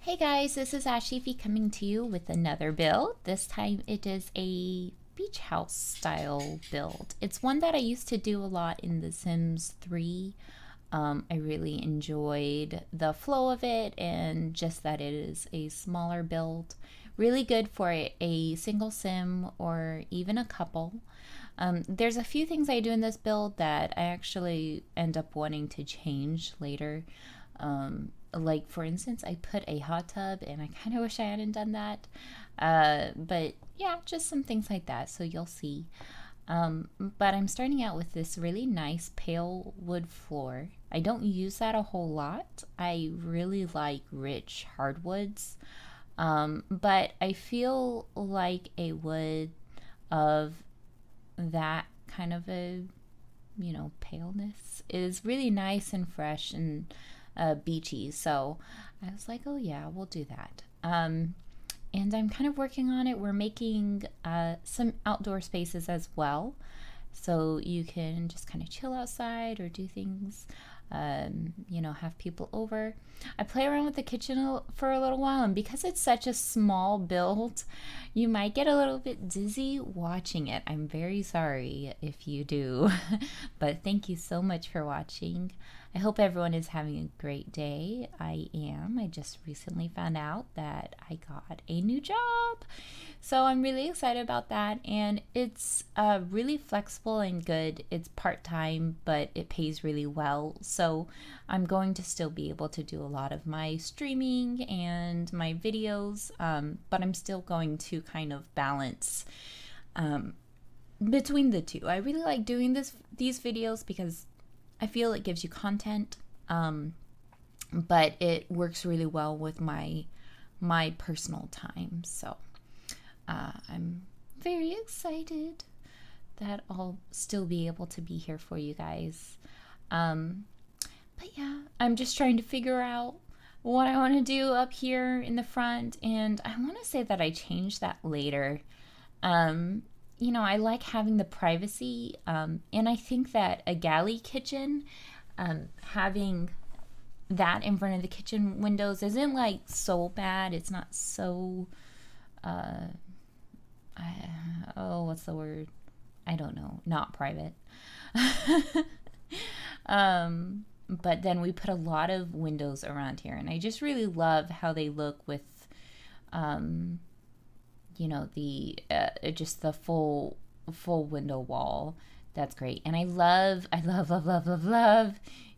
Hey guys, this is Ashifi coming to you with another build. This time it is a beach house style build. It's one that I used to do a lot in The Sims 3. I really enjoyed the flow of it and just that it is a smaller build. Really good for a single sim or even a couple. There's a few things I do in this build that I actually end up wanting to change later. Like for instance, I put a hot tub and I kind of wish I hadn't done that. But yeah, just some things like that. So you'll see. But I'm starting out with this really nice pale wood floor. I don't use that a whole lot. I really like rich hardwoods. But I feel like a wood of that kind of a, paleness is really nice and fresh and beachy. So I was like, oh yeah, we'll do that. And I'm kind of working on it. We're making some outdoor spaces as well. So you can just kind of chill outside or do things, have people over. I play around with the kitchen for a little while, and because it's such a small build, you might get a little bit dizzy watching it. I'm very sorry if you do, but thank you so much for watching. I hope everyone is having a great day. I am. I just recently found out that I got a new job. So I'm really excited about that. And it's really flexible and good. It's part-time, but it pays really well. So I'm going to still be able to do a lot of my streaming and my videos, but I'm still going to kind of balance between the two. I really like doing these videos because I feel it gives you content, but it works really well with my personal time. So I'm very excited that I'll still be able to be here for you guys. But yeah, I'm just trying to figure out what I want to do up here in the front, and I want to say that I changed that later. I like having the privacy, and I think that a galley kitchen, having that in front of the kitchen windows isn't like so bad. It's not so, what's the word? I don't know, not private. But then we put a lot of windows around here, and I just really love how they look with, the just the full window wall. That's great. And I love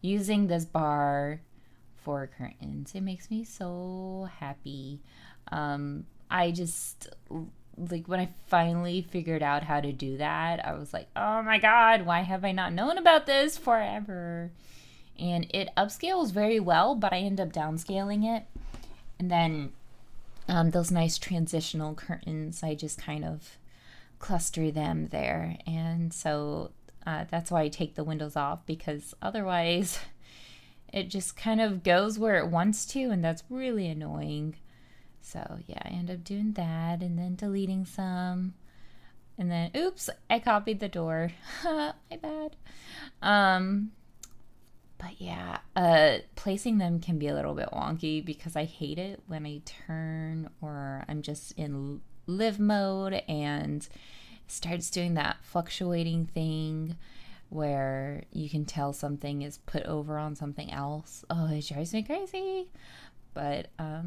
using this bar for curtains. It makes me so happy. I just like when I finally figured out how to do that, I was like, oh my god, why have I not known about this forever? And it upscales very well, but I end up downscaling it. And then those nice transitional curtains, I just kind of cluster them there. And so that's why I take the windows off, because otherwise it just kind of goes where it wants to, and that's really annoying. So yeah, I end up doing that and then deleting some. And then, oops, I copied the door. My bad. But yeah, placing them can be a little bit wonky because I hate it when I turn or I'm just in live mode and it starts doing that fluctuating thing where you can tell something is put over on something else. Oh, it drives me crazy. But yeah,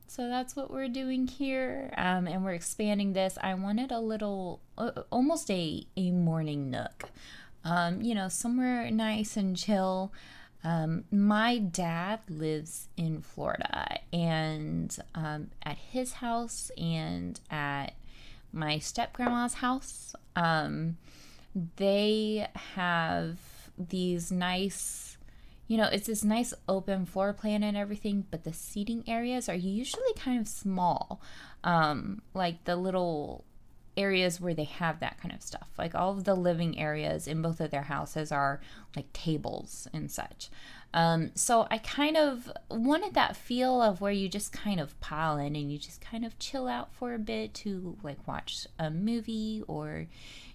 so that's what we're doing here. And we're expanding this. I wanted a little, almost a morning nook. Somewhere nice and chill. My dad lives in Florida, and at his house and at my step grandma's house, they have these nice, it's this nice open floor plan and everything, but the seating areas are usually kind of small, like the little areas where they have that kind of stuff. Like all of the living areas in both of their houses are like tables and such. So I kind of wanted that feel of where you just kind of pile in and you just kind of chill out for a bit to like watch a movie or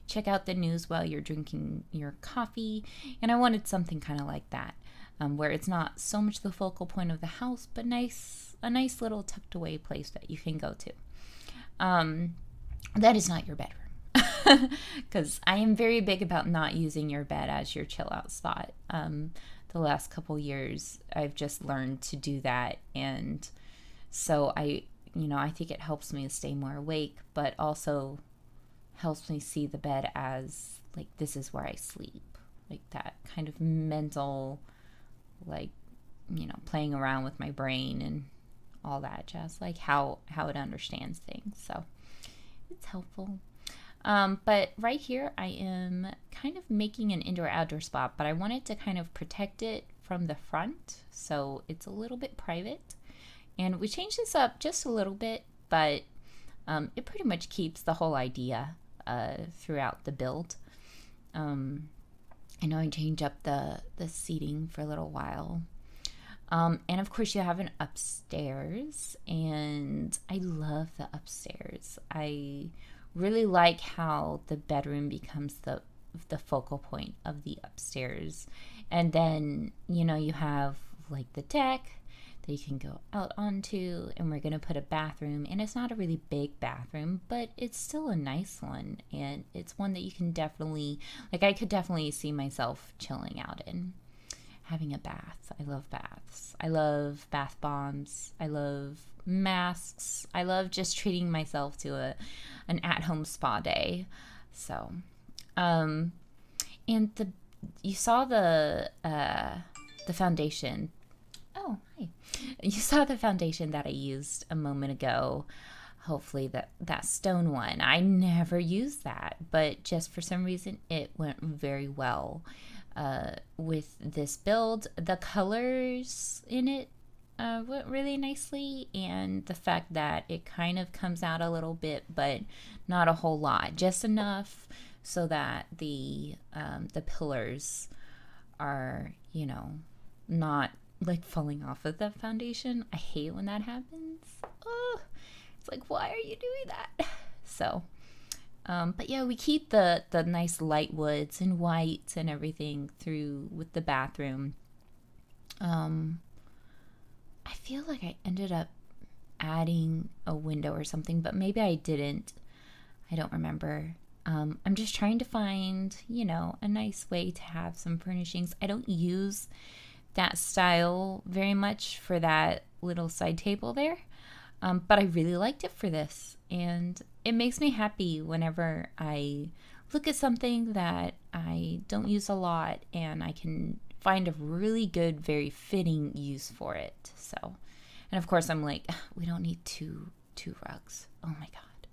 check out the news while you're drinking your coffee. And I wanted something kind of like that, where it's not so much the focal point of the house, but nice a nice little tucked away place that you can go to. That is not your bedroom, because I am very big about not using your bed as your chill out spot. The last couple years, I've just learned to do that, and so I think it helps me to stay more awake, but also helps me see the bed as like, this is where I sleep, like that kind of mental, like, playing around with my brain and all that, just like how it understands things. So it's helpful. But right here, I am kind of making an indoor-outdoor spot, but I wanted to kind of protect it from the front, so it's a little bit private. And we changed this up just a little bit, but it pretty much keeps the whole idea throughout the build. I know I changed up the seating for a little while. And of course, you have an upstairs, and I love the upstairs. I really like how the bedroom becomes the focal point of the upstairs. And then, you have like the deck that you can go out onto, and we're going to put a bathroom, and it's not a really big bathroom, but it's still a nice one, and it's one that you can definitely, like, I could definitely see myself chilling out in, having a bath. I love baths. I love bath bombs. I love masks. I love just treating myself to an at-home spa day. So, and you saw the foundation. Oh, hi. You saw the foundation that I used a moment ago. Hopefully that stone one. I never used that, but just for some reason it went very well with this build. The colors in it went really nicely, and the fact that it kind of comes out a little bit, but not a whole lot, just enough so that the pillars are, not like falling off of the foundation. I hate when that happens. Oh, it's like, why are you doing that? So, but yeah, we keep the nice light woods and whites and everything through with the bathroom. I feel like I ended up adding a window or something, but maybe I didn't. I don't remember. I'm just trying to find, a nice way to have some furnishings. I don't use that style very much for that little side table there, but I really liked it for this, and it makes me happy whenever I look at something that I don't use a lot and I can find a really good, very fitting use for it. So, and of course I'm like, we don't need two rugs. Oh my god.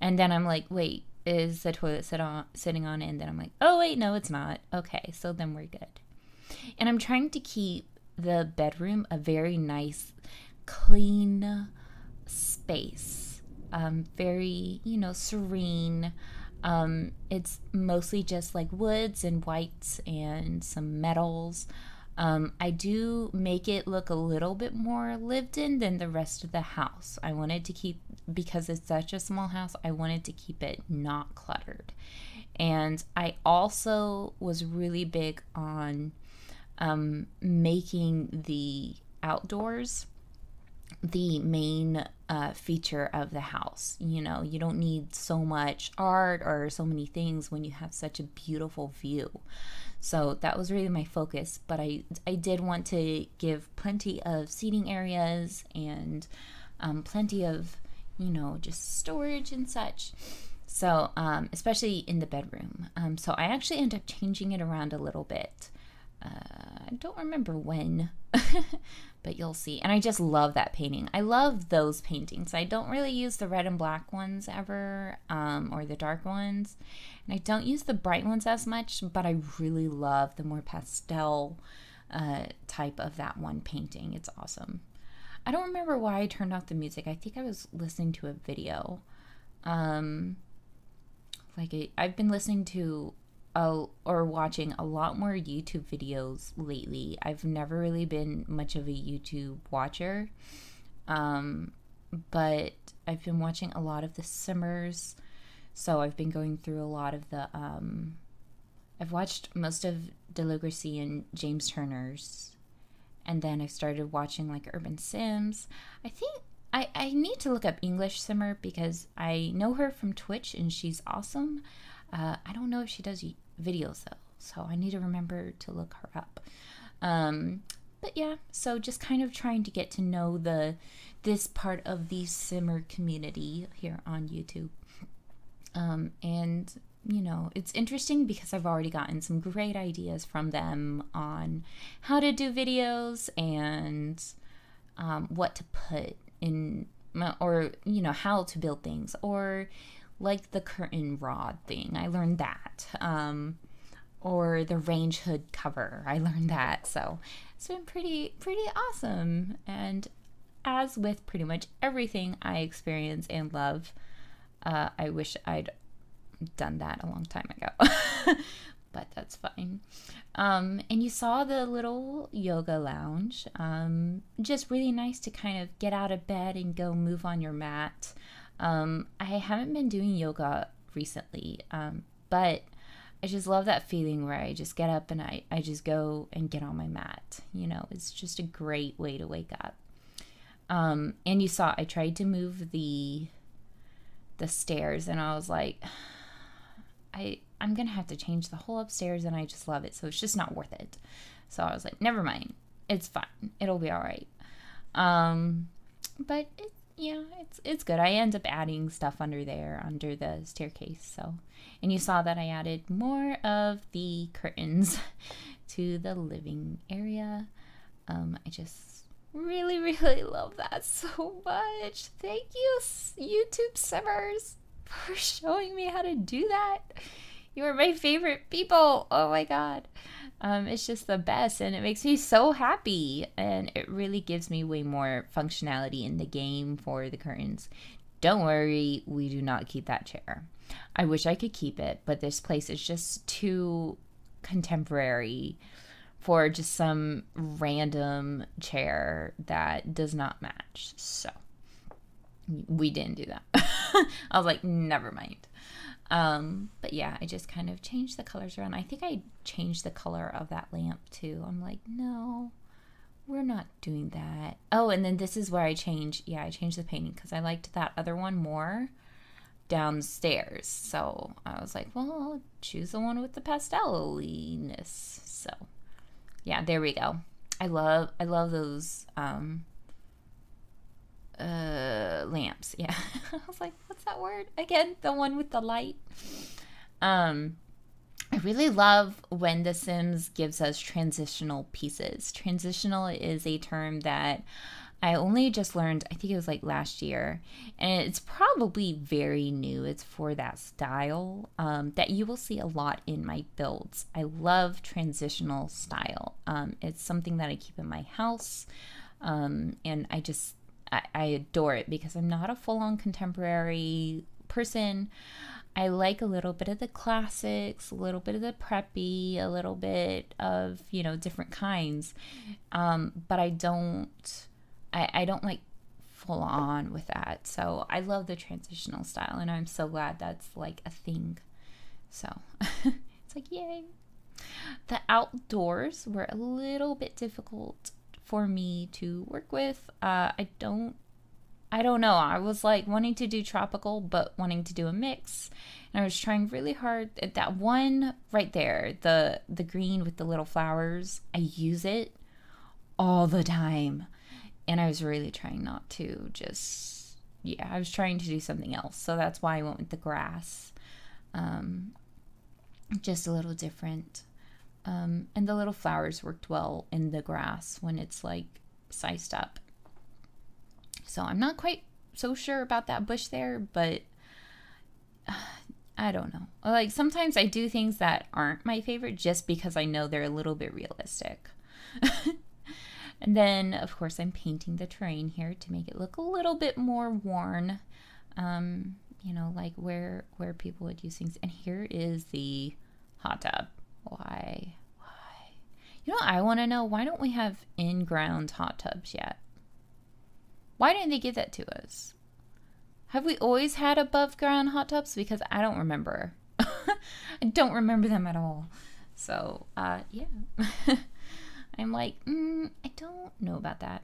And then I'm like, wait, is the toilet sitting on it? And then I'm like, oh wait, no, it's not. Okay, so then we're good. And I'm trying to keep the bedroom a very nice, clean space. Very, serene. It's mostly just like woods and whites and some metals. I do make it look a little bit more lived in than the rest of the house. I wanted to keep, because it's such a small house, I wanted to keep it not cluttered. And I also was really big on making the outdoors the main feature of the house. You don't need so much art or so many things when you have such a beautiful view. So that was really my focus, but I did want to give plenty of seating areas and plenty of, just storage and such. So, especially in the bedroom. So I actually ended up changing it around a little bit. I don't remember when, but you'll see. And I just love that painting. I love those paintings. I don't really use the red and black ones ever, or the dark ones. And I don't use the bright ones as much, but I really love the more pastel type of that one painting. It's awesome. I don't remember why I turned off the music. I think I was listening to a video. I've been listening to or watching a lot more YouTube videos lately. I've never really been much of a YouTube watcher, but I've been watching a lot of the Simmers, so I've been going through a lot of the I've watched most of Deligracy and James Turner's, And then I started watching like Urban Sims. I think I need to look up English Simmer because I know her from Twitch and she's awesome. I don't know if she does videos though, so I need to remember to look her up. But yeah, so just kind of trying to get to know this part of the Simmer community here on YouTube. And you know, it's interesting because I've already gotten some great ideas from them on how to do videos and what to put in, or you know, how to build things, or like the curtain rod thing. I learned that. Or the range hood cover. I learned that. So it's been pretty awesome. And as with pretty much everything I experience and love, I wish I'd done that a long time ago. But that's fine. And you saw the little yoga lounge. Just really nice to kind of get out of bed and go move on your mat. I haven't been doing yoga recently, but I just love that feeling where I just get up and I just go and get on my mat. You know, it's just a great way to wake up. And you saw I tried to move the stairs and I was like, I'm going to have to change the whole upstairs and I just love it. So it's just not worth it. So I was like, never mind. It's fine. It'll be all right. But it's good. I end up adding stuff under the staircase. So, and you saw that I added more of the curtains to the living area. I just really love that so much. Thank you, YouTube Simmers, for showing me how to do that. You are my favorite people. Oh my god. It's just the best and it makes me so happy, and it really gives me way more functionality in the game for the curtains. Don't worry, we do not keep that chair. I wish I could keep it, but this place is just too contemporary for just some random chair that does not match. So we didn't do that. I was like, never mind. But yeah, I just kind of changed the colors around. I think I changed the color of that lamp too. I'm like, no, we're not doing that. Oh, and then this is where I changed the painting because I liked that other one more downstairs. So I was like, well, I'll choose the one with the pastel-iness. So yeah, there we go. I love those lamps. Yeah. I was like, what's that word again? The one with the light. I really love when The Sims gives us transitional pieces. Transitional is a term that I only just learned, I think it was like last year, and it's probably very new. It's for that style that you will see a lot in my builds. I love transitional style. It's something that I keep in my house, and I adore it because I'm not a full-on contemporary person. I like a little bit of the classics, a little bit of the preppy, a little bit of, you know, different kinds. But I don't like full on with that. So I love the transitional style, and I'm so glad that's like a thing. So it's like, yay. The outdoors were a little bit difficult for me to work with. I don't know. I was like wanting to do tropical, but wanting to do a mix. And I was trying really hard. That one right there, the green with the little flowers, I use it all the time. And I was really trying not to I was trying to do something else. So that's why I went with the grass. Just a little different. And the little flowers worked well in the grass when it's like sized up. So I'm not quite so sure about that bush there, but I don't know. Like sometimes I do things that aren't my favorite just because I know they're a little bit realistic. And then of course I'm painting the terrain here to make it look a little bit more worn. You know, like where people would use things. And here is the hot tub. Why? You know, I want to know, why don't we have in-ground hot tubs yet? Why didn't they give that to us? Have we always had above-ground hot tubs? Because I don't remember. I don't remember them at all. So, yeah. I'm like, I don't know about that.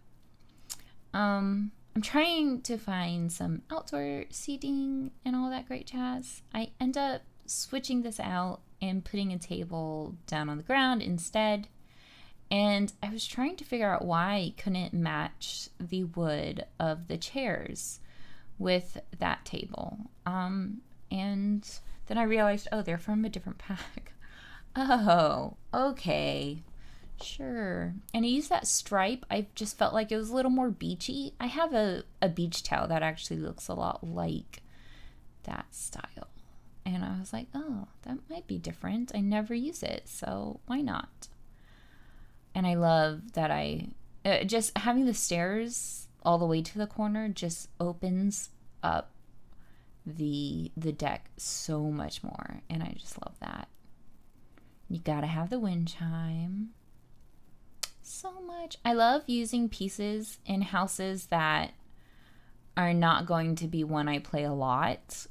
I'm trying to find some outdoor seating and all that great jazz. I end up switching this out and putting a table down on the ground instead. And I was trying to figure out why I couldn't match the wood of the chairs with that table. And then I realized, oh, they're from a different pack. Oh, okay. Sure. And I used that stripe. I just felt like it was a little more beachy. I have a beach towel that actually looks a lot like that style. And I was like, oh, that might be different. I never use it, so why not? And I love that just having the stairs all the way to the corner just opens up the deck so much more. And I just love that. You gotta have the wind chime. So much. I love using pieces in houses that are not going to be one I play a lot,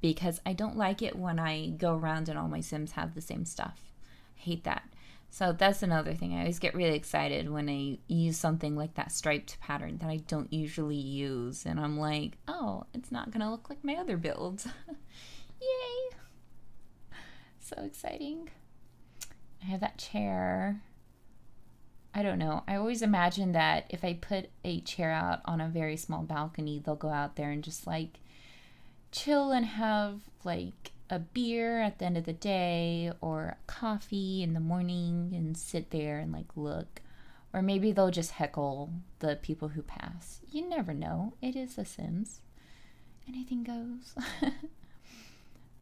because I don't like it when I go around and all my Sims have the same stuff. I hate that. So that's another thing. I always get really excited when I use something like that striped pattern that I don't usually use. And I'm like, oh, it's not going to look like my other builds. Yay. So exciting. I have that chair. I don't know. I always imagine that if I put a chair out on a very small balcony, they'll go out there and just like chill and have like a beer at the end of the day or coffee in the morning and sit there and like look. Or maybe they'll just heckle the people who pass. You never know. It is The Sims. Anything goes.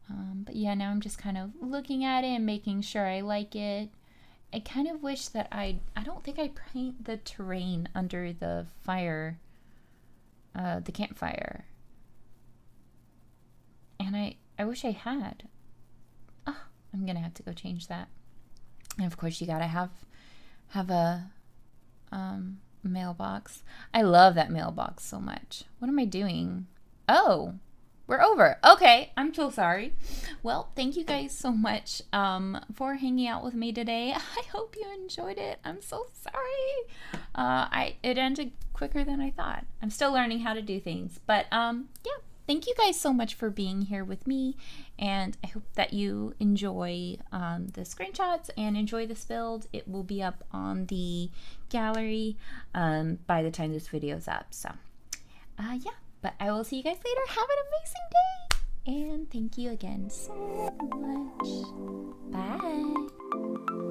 But yeah, now I'm just kind of looking at it and making sure I like it. I kind of wish that I don't think I paint the terrain under the fire, the campfire. And I wish I had. Oh, I'm gonna have to go change that. And of course you gotta have a mailbox. I love that mailbox so much. What am I doing? Oh, we're over. Okay, I'm so sorry. Well, thank you guys so much for hanging out with me today. I hope you enjoyed it. I'm so sorry. It ended quicker than I thought. I'm still learning how to do things. But yeah, thank you guys so much for being here with me. And I hope that you enjoy the screenshots and enjoy this build. It will be up on the gallery by the time this video is up. So yeah. But I will see you guys later. Have an amazing day. And thank you again so much. Bye.